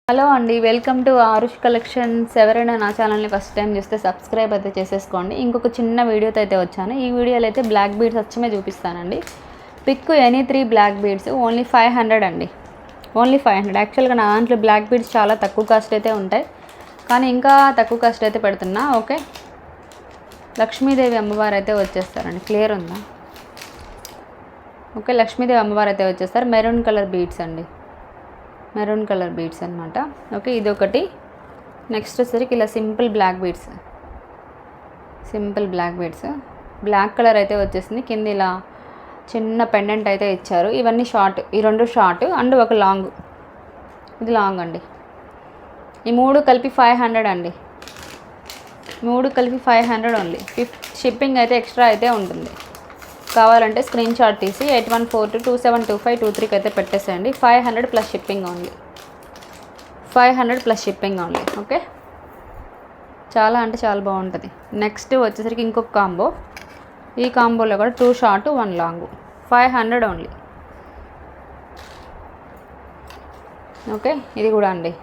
Hello అండి, welcome to Aarush collections. ఎవరైనా నా ఛానల్ని ఫస్ట్ టైం చూస్తే సబ్స్క్రైబ్ అయితే చేసేసుకోండి. ఇంకొక చిన్న వీడియోతో అయితే వచ్చాను. ఈ వీడియోలో అయితే బ్లాక్ బీడ్స్ వచ్చమే చూపిస్తానండి. Pick any 3 black beads only 500 అండి. ఓన్లీ 500. యాక్చువల్గా నా దాంట్లో బ్లాక్ బీడ్స్ చాలా తక్కువ కాస్ట్ అయితే ఉంటాయి, కానీ ఇంకా తక్కువ కాస్ట్ అయితే పెడుతున్నా. ఓకే, లక్ష్మీదేవి అమ్మవారు అయితే వచ్చేస్తారండి. క్లియర్ ఉందా? ఓకే, లక్ష్మీదేవి అమ్మవారు అయితే వచ్చేస్తారు. మెరూన్ కలర్ బీడ్స్ అండి, మెరూన్ కలర్ బీడ్స్ అనమాట. ఓకే, ఇదొకటి. నెక్స్ట్ వచ్చేసరికి ఇలా simple black beads, simple black beads. Black colour అయితే వచ్చేసింది. కింద ఇలా చిన్న పెండెంట్ అయితే ఇచ్చారు. ఇవన్నీ షార్ట్, ఈ 2 షార్ట్ అండ్ ఒక లాంగ్. ఇది లాంగ్ అండి. ఈ 3 కలిపి 500 అండి. 3 కలిపి 500 ఓన్లీ. షిప్పింగ్ అయితే ఎక్స్ట్రా అయితే ఉంటుంది. కావాలంటే స్క్రీన్ షాట్ తీసి 8142272523కి అయితే పెట్టేసేయండి. 500 plus shipping only. 500 plus shipping only. Okay, చాలా అంటే చాలా బాగుంటుంది. నెక్స్ట్ వచ్చేసరికి ఇంకొక కాంబో. ఈ కాంబోలో కూడా 2 షార్ట్ 1 లాంగ్. 500 ఓన్లీ. ఓకే, ఇది కూడా అండి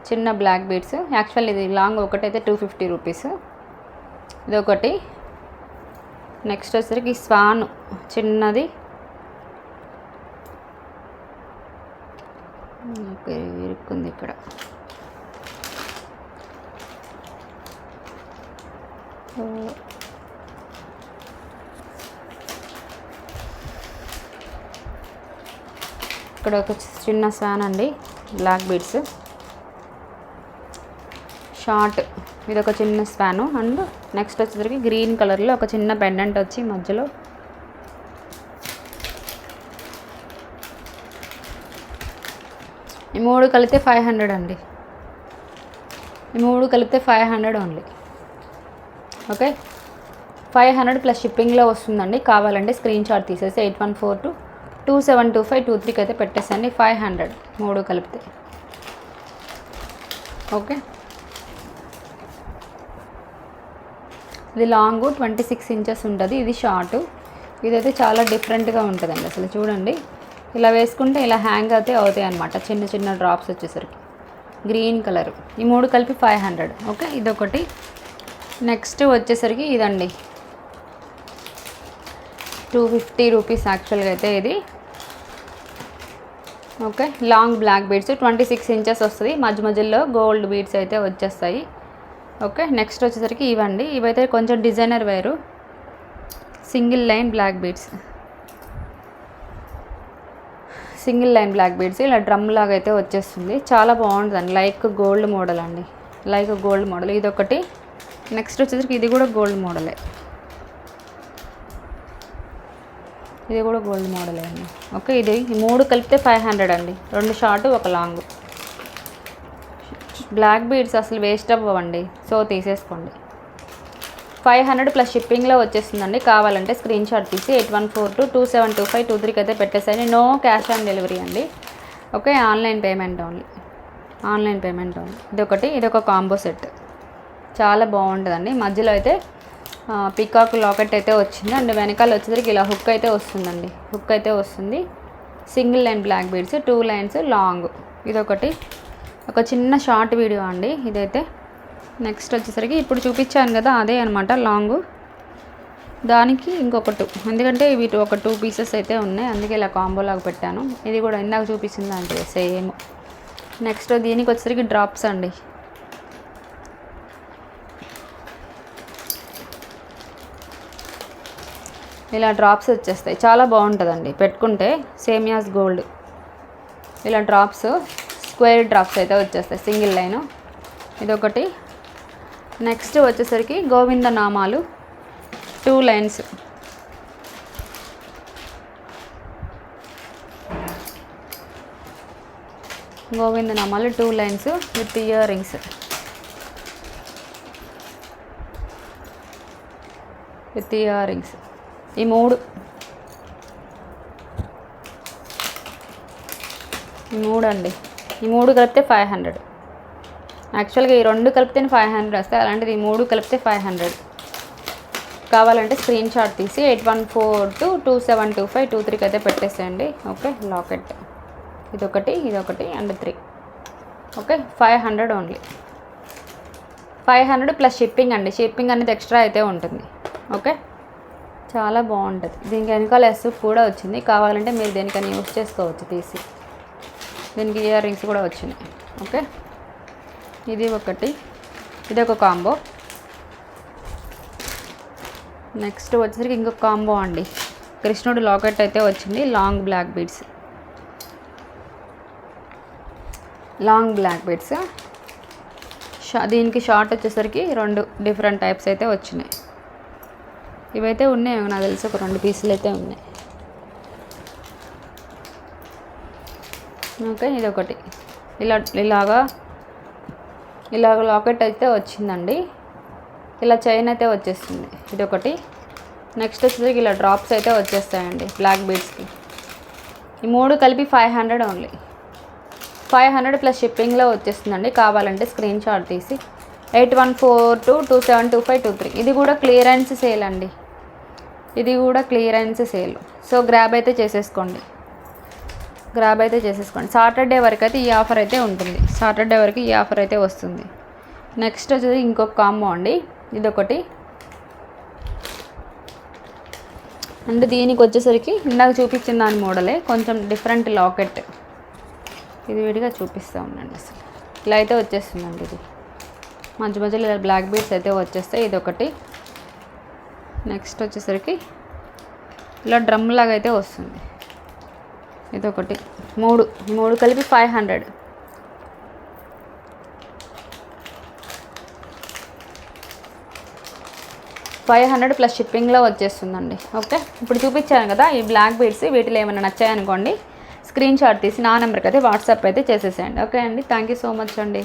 చిన్న బ్లాక్ బీడ్స్. యాక్చువల్ ఇది లాంగ్ ఒకటైతే 250 రూపీస్. ఇదొకటి. నెక్స్ట్ వచ్చేసరికి స్వాన్ చిన్నది. ఓకే, ఇరుక్కుంది ఇక్కడ. ఇక్కడ ఒక చిన్న స్వాన్ అండి, బ్లాక్ బీడ్స్ షార్ట్. ఇది ఒక చిన్న స్పాను. అండ్ నెక్స్ట్ వచ్చేసరికి గ్రీన్ కలర్లో ఒక చిన్న పెండెంట్ వచ్చి మధ్యలో. ఈ 3 కలిపితే 500 అండి. ఈ 3 కలిపితే 500 ఓన్లీ. ఓకే, 500 ప్లస్ షిప్పింగ్లో వస్తుందండి. కావాలంటే స్క్రీన్ షాట్ తీసేసి 8142272523కి అయితే పెట్టేసండి. 500 3 కలిపితే. ఓకే, ఇది లాంగ్ 26 ఇంచెస్ ఉంటుంది. ఇది షార్ట్. ఇదైతే చాలా డిఫరెంట్గా ఉంటుందండి. అసలు చూడండి, ఇలా వేసుకుంటే ఇలా హ్యాంగ్ అయితే అవుతాయి అన్నమాట. చిన్న చిన్న డ్రాప్స్ వచ్చేసరికి గ్రీన్ కలర్. ఈ 3 కలిపి 500. ఓకే, ఇదొకటి. నెక్స్ట్ వచ్చేసరికి ఇదండి 250 రూపీస్ యాక్చువల్గా అయితే ఇది. Okay, long black beads 26 inches వస్తుంది. మధ్య మధ్యలో గోల్డ్ బీడ్స్ అయితే వచ్చేస్తాయి. ఓకే, నెక్స్ట్ వచ్చేసరికి ఇవండి. ఇవైతే కొంచెం డిజైనర్ వేరు. Single line black beads, single line black beads ఇలా డ్రమ్ లాగా అయితే వచ్చేస్తుంది. చాలా బాగుంటుందండి. లైక్ గోల్డ్ మోడల్ అండి, లైక్ గోల్డ్ మోడల్. ఇదొకటి. నెక్స్ట్ వచ్చేసరికి ఇది కూడా గోల్డ్ మోడలే. ఇది కూడా గోల్డ్ మోడలే అండి. ఓకే, ఇది 3 కలిపితే 500 అండి. 2 షార్ట్ 1 లాంగ్. బ్లాక్ బీడ్స్ అసలు వేస్ట్ అవ్వండి, సో తీసేసుకోండి. 500 ప్లస్ షిప్పింగ్లో వచ్చేస్తుందండి. కావాలంటే స్క్రీన్ షాట్ తీసి 8142272523కి అయితే పెట్టేసాయి. నో క్యాష్ ఆన్ డెలివరీ అండి. Okay, online payment only. Online payment only. ఇదొక కాంబో సెట్. చాలా బాగుంటుందండి. మధ్యలో అయితే పికాక్ లాకెట్ అయితే వచ్చింది. అండ్ వెనకాల వచ్చేసరికి ఇలా హుక్ అయితే వస్తుందండి. హుక్ అయితే వస్తుంది. Single line black beads 2 lines long. ఇదొకటి. ఒక చిన్న షార్ట్ వీడియో అండి ఇదైతే. నెక్స్ట్ వచ్చేసరికి ఇప్పుడు చూపించాను కదా, అదే అనమాట లాంగ్. దానికి ఇంకొక 2, ఎందుకంటే ఇవి ఒక 2 పీసెస్ అయితే ఉన్నాయి, అందుకే ఇలా కాంబో లాగా పెట్టాను. ఇది కూడా ఇందాక చూపించింది అంటే సేమ్. నెక్స్ట్ దీనికి వచ్చేసరికి డ్రాప్స్ అండి. ఇలా డ్రాప్స్ వచ్చేస్తాయి. చాలా బాగుంటుందండి పెట్టుకుంటే. సేమియాస్ గోల్డ్ ఇలా డ్రాప్స్, స్క్వేర్ డ్రాప్స్ అయితే వచ్చేస్తాయి. Single line. ఇదొకటి. నెక్స్ట్ వచ్చేసరికి గోవింద నామాలు 2 లైన్స్. గోవింద నామాలు 2 lines with ear rings. With ear rings. ఈ 3 అండి. ఈ 3 కలిపితే 500. యాక్చువల్గా ఈ 2 కలిపితే 500 వస్తాయి. అలాంటిది ఈ 3 కలిపితే 500. కావాలంటే స్క్రీన్ షాట్ తీసి 8142272523కి అయితే పెట్టేసేయండి. ఓకే, లాకెట్ ఇదొకటి and 3. Okay 500 only. 500 plus shipping అండి. షిప్పింగ్ అనేది ఎక్స్ట్రా అయితే ఉంటుంది. ఓకే, చాలా బాగుంటుంది. దీనికి వెనకాల ఎస్ఎఫ్ కూడా వచ్చింది. కావాలంటే మీరు దేనికైనా యూస్ చేసుకోవచ్చు తీసి. దీనికి ఇయర్ రింగ్స్ కూడా వచ్చినాయి. ఓకే, ఇది ఒకటి, ఇది ఒక కాంబో. నెక్స్ట్ వచ్చేసరికి ఇంకొక కాంబో అండి. కృష్ణుడు లాకెట్ అయితే వచ్చింది. Long black beads, long black beads. దీనికి షార్ట్ వచ్చేసరికి 2 డిఫరెంట్ టైప్స్ అయితే వచ్చినాయి. ఇవైతే ఉన్నాయి, నాకు తెలిసి ఒక 2 పీసులు అయితే ఉన్నాయి. ఓకే, ఇది ఒకటి ఇలాగా లాకెట్ అయితే వచ్చిందండి. ఇలా చైన్ అయితే వచ్చేస్తుంది. ఇది ఒకటి. నెక్స్ట్ వచ్చేసరికి ఇలా డ్రాప్స్ అయితే వచ్చేస్తాయండి బ్లాక్ బీడ్స్కి. ఈ 3 కలిపి 500 ఓన్లీ. 500 ప్లస్ షిప్పింగ్లో వచ్చేస్తుందండి. కావాలంటే స్క్రీన్ షాట్ తీసి 8142272523. ఇది కూడా క్లియరెన్స్ సేల్ అండి. ఇది కూడా క్లియరెన్స్ సేల్. సో గ్రాబ్ అయితే చేసేసుకోండి. సాటర్డే వరకు అయితే ఈ ఆఫర్ అయితే ఉంటుంది. సాటర్డే వరకు ఈ ఆఫర్ అయితే వస్తుంది. నెక్స్ట్ వచ్చేసి ఇంకొక కాంబో అండి. ఇదొకటి. అండ్ దీనికి వచ్చేసరికి ఇందాక చూపించిన దాని మోడలే, కొంచెం డిఫరెంట్ లాకెట్. ఇది విడిగా చూపిస్తూ ఉండండి. అసలు ఇలా అయితే వచ్చేస్తుందండి. ఇది మధ్యలో ఇలా బ్లాక్ బీడ్స్ అయితే వచ్చేస్తాయి. ఇదొకటి. నెక్స్ట్ వచ్చేసరికి ఇలా డ్రమ్ లాగా అయితే వస్తుంది. ఇదొకటి. 3 కలిపి 500. 500 ప్లస్ షిప్పింగ్లో వచ్చేస్తుందండి. ఓకే, ఇప్పుడు చూపించాను కదా ఈ బ్లాక్ బీడ్స్. వీటిలో ఏమైనా నచ్చాయనుకోండి, స్క్రీన్ షాట్ తీసి నా నెంబర్కి అయితే వాట్సాప్ అయితే చేసేసేయండి. ఓకే అండి, థ్యాంక్ యూ సో మచ్ అండి.